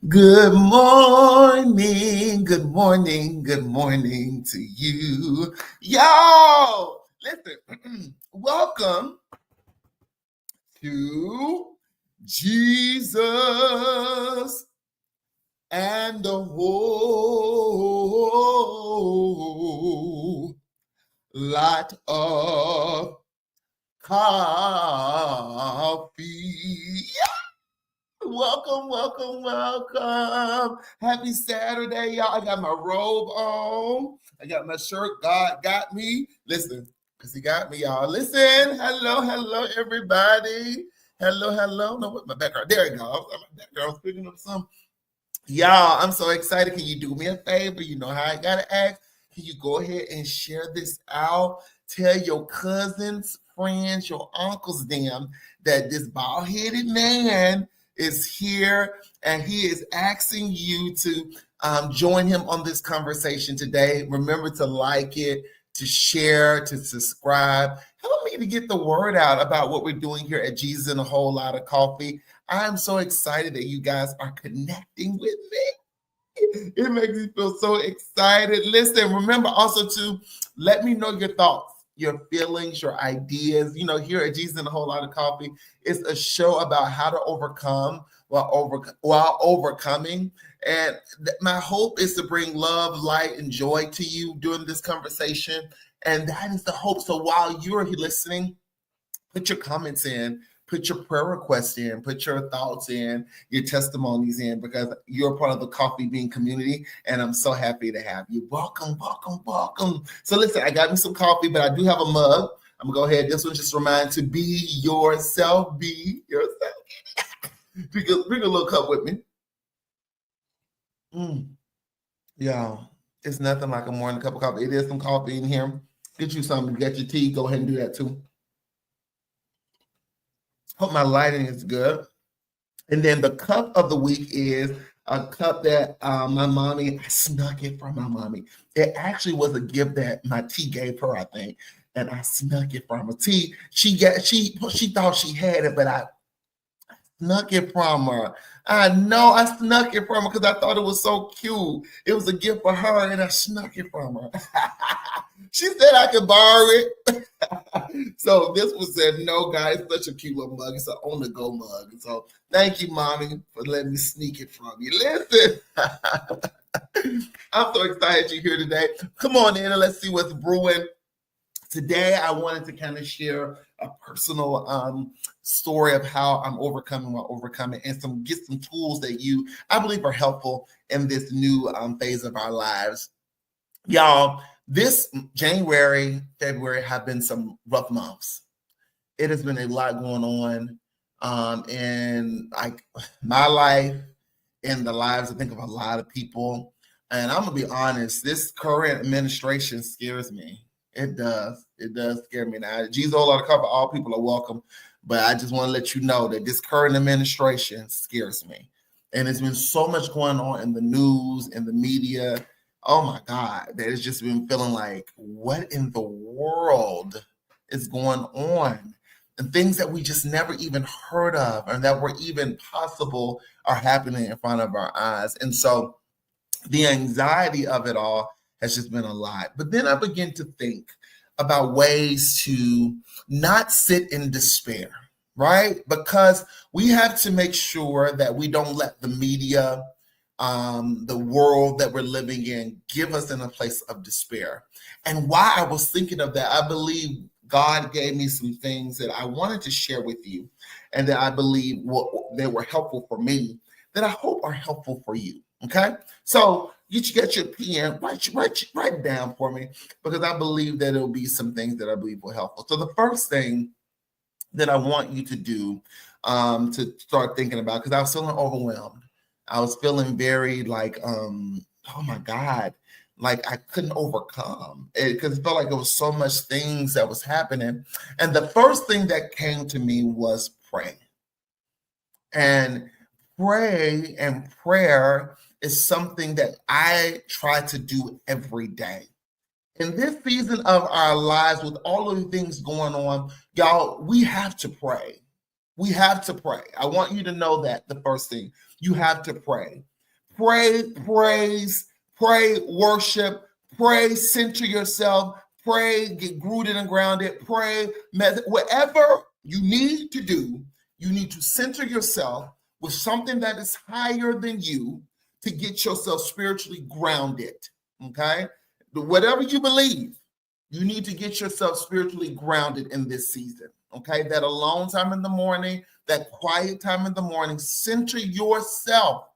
Good morning, good morning, good morning to you. Y'all, listen, welcome to Jesus and the whole lot of coffee. Welcome, welcome, welcome. Happy Saturday, y'all. I got my robe on. I got my shirt. God got me. Listen, because he got me, y'all. Listen. Hello, hello, everybody. Hello, hello. No, what my background? There you go. My background speaking of some. Y'all, I'm so excited. Can you do me a favor? You know how I gotta act. Can you go ahead and share this out? Tell your cousins, friends, your uncles, them that this bald-headed man is here and he is asking you to join him on this conversation today. Remember to like it, to share, to subscribe. Help me to get the word out about what we're doing here at Jesus and a Whole Lot of Coffee. I'm so excited that you guys are connecting with me. It makes me feel so excited. Listen, remember also to let me know your thoughts, your feelings, your ideas. You know, here at Jesus and a Whole Lot of Coffee, it's a show about how to overcome while overcoming. And my hope is to bring love, light, and joy to you during this conversation. And that is the hope. So while you're listening, put your comments in, put your prayer requests in, put your thoughts in, your testimonies in, because you're part of the Coffee Bean community, and I'm so happy to have you. Welcome, welcome, welcome. So listen, I got me some coffee, but I do have a mug. I'm gonna go ahead. This one just reminds to be yourself. Be yourself. Bring a little cup with me. Yeah, it's nothing like a morning cup of coffee. It is some coffee in here. Get you some. Get your tea. Go ahead and do that too. Hope my lighting is good. And then the cup of the week is a cup that my mommy, I snuck it from my mommy. It actually was a gift that my tea gave her, I think. And I snuck it from her. Tea, she thought she had it, but I snuck it from her. I know I snuck it from her because I thought it was so cute. It was a gift for her, and I snuck it from her. She said I could borrow it. So this one said, no, guys, such a cute little mug. It's an on-the-go mug. So thank you, Mommy, for letting me sneak it from you. Listen, I'm so excited you're here today. Come on in and let's see what's brewing. Today, I wanted to kind of share a personal story of how I'm overcoming while overcoming, and get some tools that I believe, are helpful in this new phase of our lives. Y'all, this January, February have been some rough months. It has been a lot going on in like my life, in the lives, I think, of a lot of people. And I'm gonna be honest, this current administration scares me. It does. It does scare me. Now, Jesus, a lot of cover, all people are welcome. But I just want to let you know that this current administration scares me. And there's been so much going on in the news, in the media. Oh my God, that it's just been feeling like, what in the world is going on? And things that we just never even heard of and that were even possible are happening in front of our eyes. And so the anxiety of it all has just been a lot. But then I begin to think about ways to not sit in despair, right? Because we have to make sure that we don't let the media, the world that we're living in, give us in a place of despair. And why I was thinking of that, I believe God gave me some things that I wanted to share with you, and that I believe they were helpful for me, that I hope are helpful for you. Okay, so you get your pen, write down for me, because I believe that it'll be some things that I believe will helpful. So the first thing that I want you to do, to start thinking about, because I was feeling overwhelmed. I was feeling very like, oh my God, like I couldn't overcome it, because it felt like there was so much things that was happening. And the first thing that came to me was pray. And prayer is something that I try to do every day. In this season of our lives, with all of the things going on, y'all, we have to pray. We have to pray. I want you to know that the first thing, you have to pray. Pray, praise, pray, worship, pray, center yourself, pray, get rooted and grounded, pray, whatever you need to do, you need to center yourself with something that is higher than you to get yourself spiritually grounded, okay? Whatever you believe, you need to get yourself spiritually grounded in this season, okay? That alone time in the morning, that quiet time in the morning, center yourself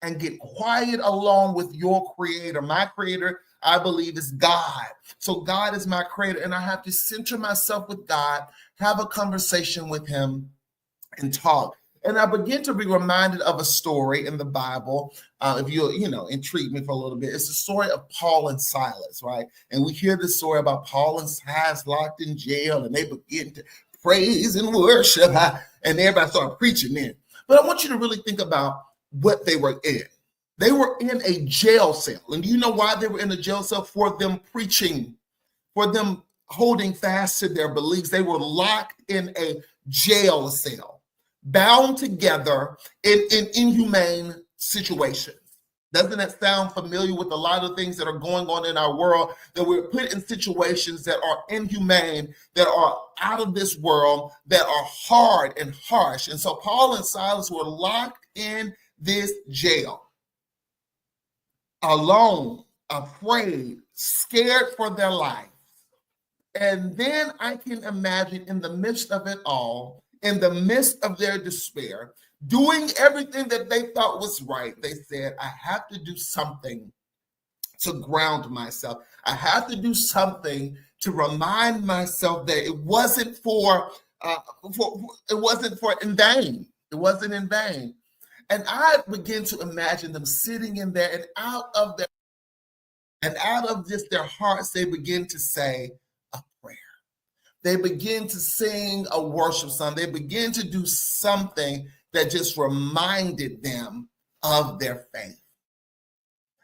and get quiet along with your creator. My creator, I believe, is God. So God is my creator, and I have to center myself with God, have a conversation with him, and talk. And I begin to be reminded of a story in the Bible. If you'll, intrigue me for a little bit, it's the story of Paul and Silas, right? And we hear the story about Paul and Silas locked in jail, and they begin to praise and worship, and everybody started preaching then. But I want you to really think about what they were in. They were in a jail cell. And do you know why they were in a jail cell? For them preaching, for them holding fast to their beliefs. They were locked in a jail cell, bound together in inhumane situations. Doesn't that sound familiar with a lot of things that are going on in our world, that we're put in situations that are inhumane, that are out of this world, that are hard and harsh? And so Paul and Silas were locked in this jail, alone, afraid, scared for their life. And then I can imagine, in the midst of it all, in the midst of their despair, doing everything that they thought was right, they said, I have to do something to ground myself. I have to do something to remind myself that it wasn't in vain. It wasn't in vain. And I begin to imagine them sitting in there, and out of just their hearts, they begin to say a prayer. They begin to sing a worship song. They begin to do something that just reminded them of their faith.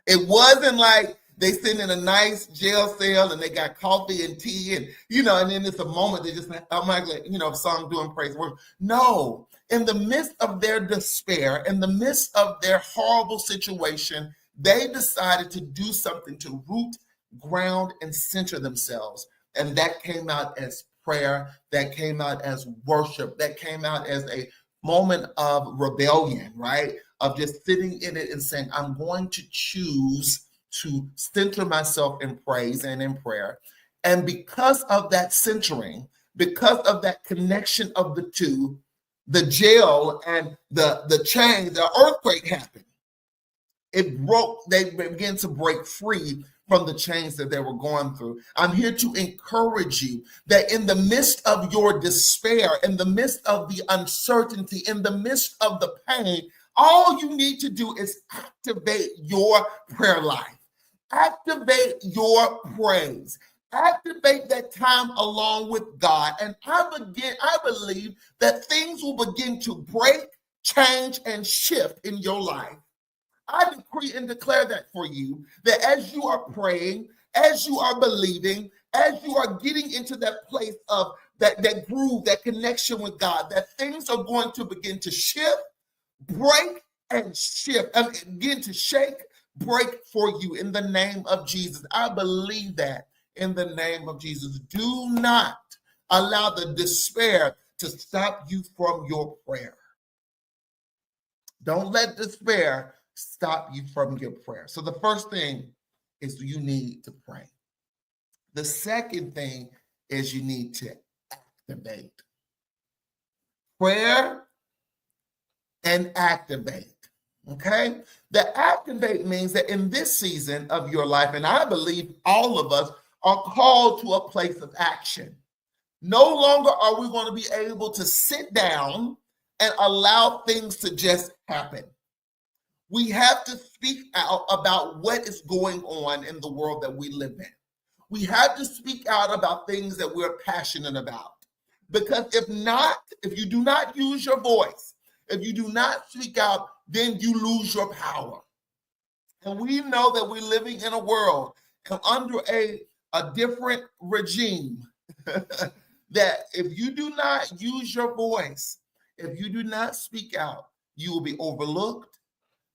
It wasn't like they sit in a nice jail cell and they got coffee and tea and then it's a moment they just automatically, song doing praise worship. No, in the midst of their despair, in the midst of their horrible situation, they decided to do something to root, ground, and center themselves. And that came out as prayer, that came out as worship, that came out as a moment of rebellion, right? Of just sitting in it and saying, I'm going to choose to center myself in praise and in prayer. And because of that centering, because of that connection of the two, the jail and the chain, the earthquake happened. It broke, they began to break free from the chains that they were going through. I'm here to encourage you that in the midst of your despair, in the midst of the uncertainty, in the midst of the pain, all you need to do is activate your prayer life. Activate your praise. Activate that time along with God. And I believe that things will begin to break, change, and shift in your life. I decree and declare that for you, that as you are praying, as you are believing, as you are getting into that place of that groove, that connection with God, that things are going to begin to shift, break, and shift, and begin to shake, break for you in the name of Jesus. I believe that in the name of Jesus. Do not allow the despair to stop you from your prayer. Don't let despair stop you from your prayer. So the first thing is you need to pray. The second thing is you need to activate. Prayer and activate. Okay? The activate means that in this season of your life, and I believe all of us are called to a place of action. No longer are we going to be able to sit down and allow things to just happen. We have to speak out about what is going on in the world that we live in. We have to speak out about things that we're passionate about. Because if you do not use your voice, if you do not speak out, then you lose your power. And we know that we're living in a world and under a different regime that if you do not use your voice, if you do not speak out, you will be overlooked.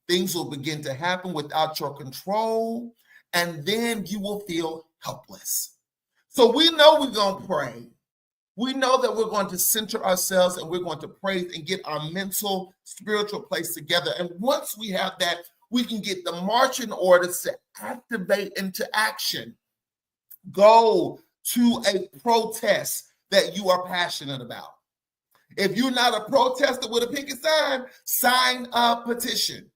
Things will begin to happen without your control, and then you will feel helpless. So we know we're going to pray. We know that we're going to center ourselves and we're going to praise and get our mental, spiritual place together. And once we have that, we can get the marching orders to activate into action. Go to a protest that you are passionate about. If you're not a protester with a picket sign, sign a petition.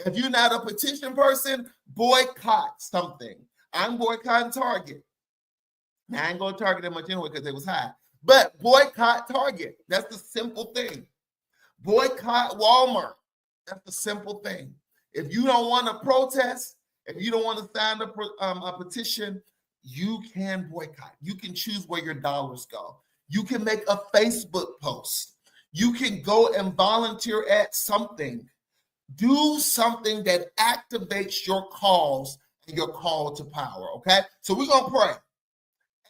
If you're not a petition person, boycott something. I'm boycotting Target. Now, I ain't going to Target that much anyway because it was high. But boycott Target. That's the simple thing. Boycott Walmart. That's the simple thing. If you don't want to protest, if you don't want to sign a petition, you can boycott. You can choose where your dollars go. You can make a Facebook post. You can go and volunteer at something. Do something that activates your cause and your call to power, okay? So we're going to pray.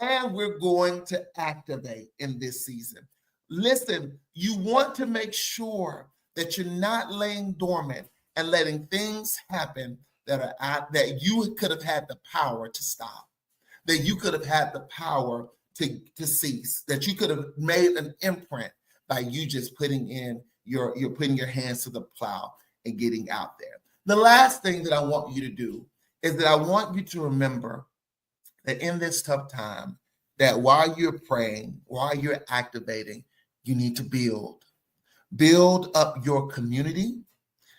And we're going to activate in this season. Listen, you want to make sure that you're not laying dormant and letting things happen that you could have had the power to stop, that you could have had the power to cease, that you could have made an imprint by you just putting your hands to the plow and getting out there. The last thing that I want you to do is that I want you to remember that in this tough time, that while you're praying, while you're activating, you need to build up your community,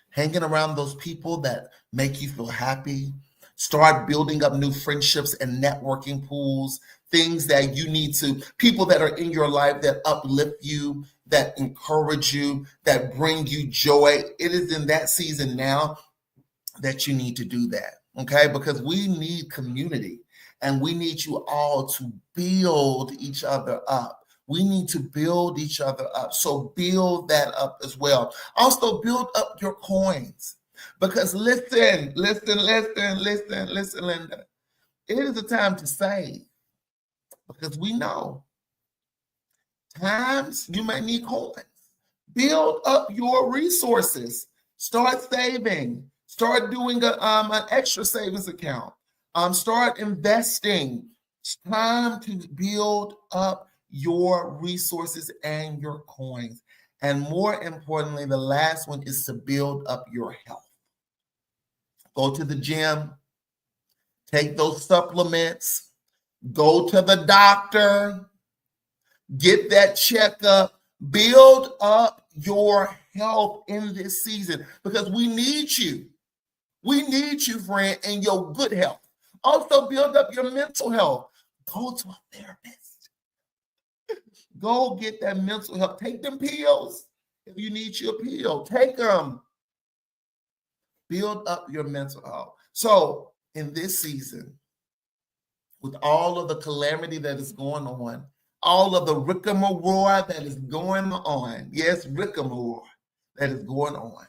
hanging around those people that make you feel happy. Start building up new friendships and networking pools, things that you need to, people that are in your life that uplift you, that encourage you, that bring you joy. It is in that season now that you need to do that, okay? Because we need community. And we need you all to build each other up. We need to build each other up. So build that up as well. Also build up your coins. Because listen, Linda. It is a time to save. Because we know times you might need coins. Build up your resources. Start saving. Start doing an extra savings account. Start investing. It's time to build up your resources and your coins. And more importantly, the last one is to build up your health. Go to the gym, take those supplements, go to the doctor, get that checkup, build up your health in this season because we need you. We need you, friend, in your good health. Also, build up your mental health. Go to a therapist. Go get that mental health. Take them pills. If you need your pill, take them. Build up your mental health. So, in this season, with all of the calamity that is going on, all of the rigmarole that is going on, yes, rigmarole that is going on,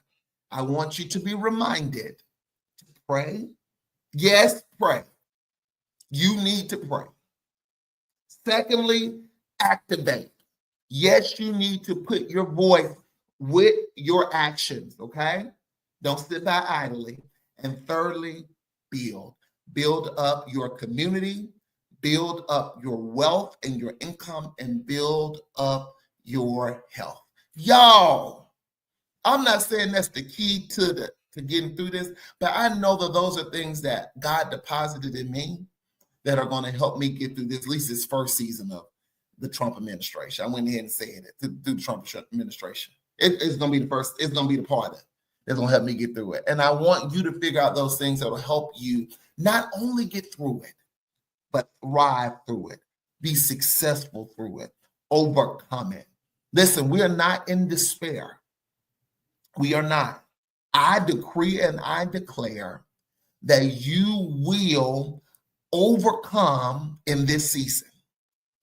I want you to be reminded to pray. Yes, pray. You need to pray. Secondly, activate. Yes, you need to put your voice with your actions, okay? Don't sit by idly. And thirdly, build. Build up your community, build up your wealth and your income, and build up your health. Y'all, I'm not saying that's the key to getting through this, but I know that those are things that God deposited in me that are going to help me get through this, at least this first season of the Trump administration. I went ahead and said it through the Trump administration. It's going to be the first, it's going to be the part that's going to help me get through it. And I want you to figure out those things that will help you not only get through it, but thrive through it, be successful through it, overcome it. Listen, we are not in despair. We are not. I decree and I declare that you will overcome in this season,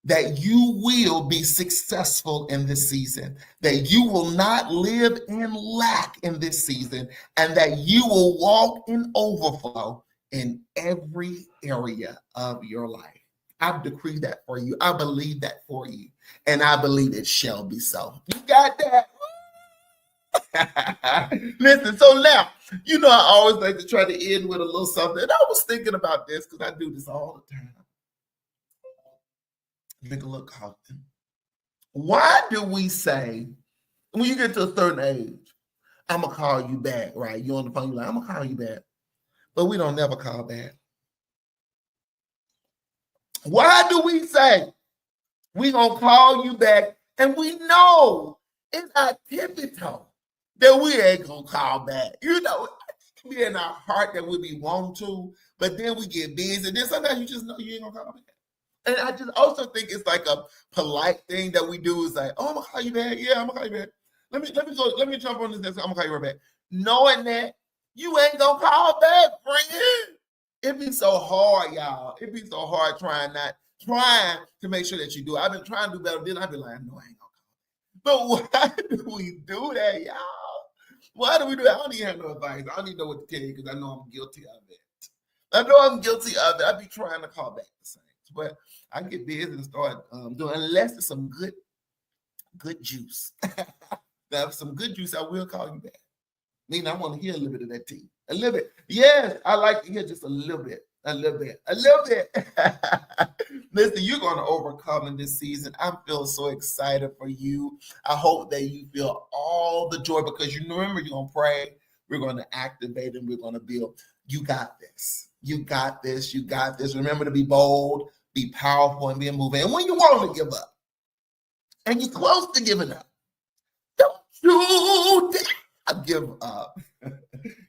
that you will be successful in this season, that you will not live in lack in this season, and that you will walk in overflow in every area of your life. I decree that for you. I believe that for you, and I believe it shall be so. You got that? Listen, so now, you know, I always like to try to end with a little something. And I was thinking about this because I do this all the time. Drink a little coffee. Why do we say, when you get to a certain age, I'm going to call you back, right? You're on the phone, you're like, I'm going to call you back. But we don't never call back. Why do we say, we going to call you back, and we know it's our tippy toe that we ain't going to call back? You know, it be in our heart that we be wanting to, but then we get busy. And then sometimes you just know you ain't going to call back. And I just also think it's like a polite thing that we do is like, oh, I'm going to call you back. Yeah, I'm going to call you back. Let me jump on this next. I'm going to call you right back. Knowing that you ain't going to call back, friend. It be so hard, y'all. It be so hard trying to make sure that you do it. I've been trying to do better. Then I be like, no, I ain't gonna call. But why do we do that, y'all? Why do we do that? I don't even have no advice. I don't even know what to tell you because I know I'm guilty of it. I know I'm guilty of it. I be trying to call back the same, but I get busy and start doing, unless it's some good juice. Now, if some good juice, I will call you back. I mean, I want to hear a little bit of that tea. A little bit. Yes, I like to hear just a little bit. A little bit. Listen, you're going to overcome in this season. I feel so excited for you. I hope that you feel all the joy because you remember you're going to pray. We're going to activate and we're going to build. You got this. You got this. You got this. Remember to be bold, be powerful, and be moving. And when you want to give up and you're close to giving up, don't you dare give up.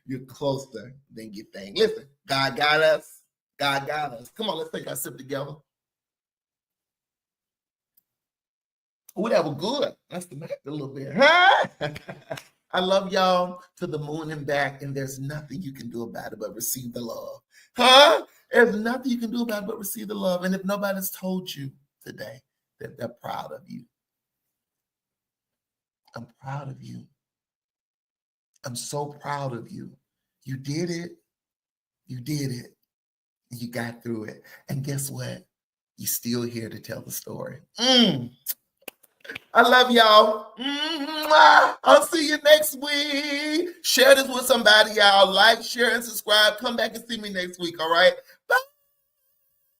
You're closer than you think. Listen, God got us. God got us. Come on, let's take our sip together. Oh, that was good. That's the back a little bit. Huh? I love y'all to the moon and back, and there's nothing you can do about it but receive the love. Huh? There's nothing you can do about it but receive the love. And if nobody's told you today that they're proud of you, I'm proud of you. I'm so proud of you. You did it. You did it. You got through it. And guess what? You're still here to tell the story. I love y'all. I'll see you next week. Share this with somebody, y'all. Like, share, and subscribe. Come back and see me next week, all right? Bye.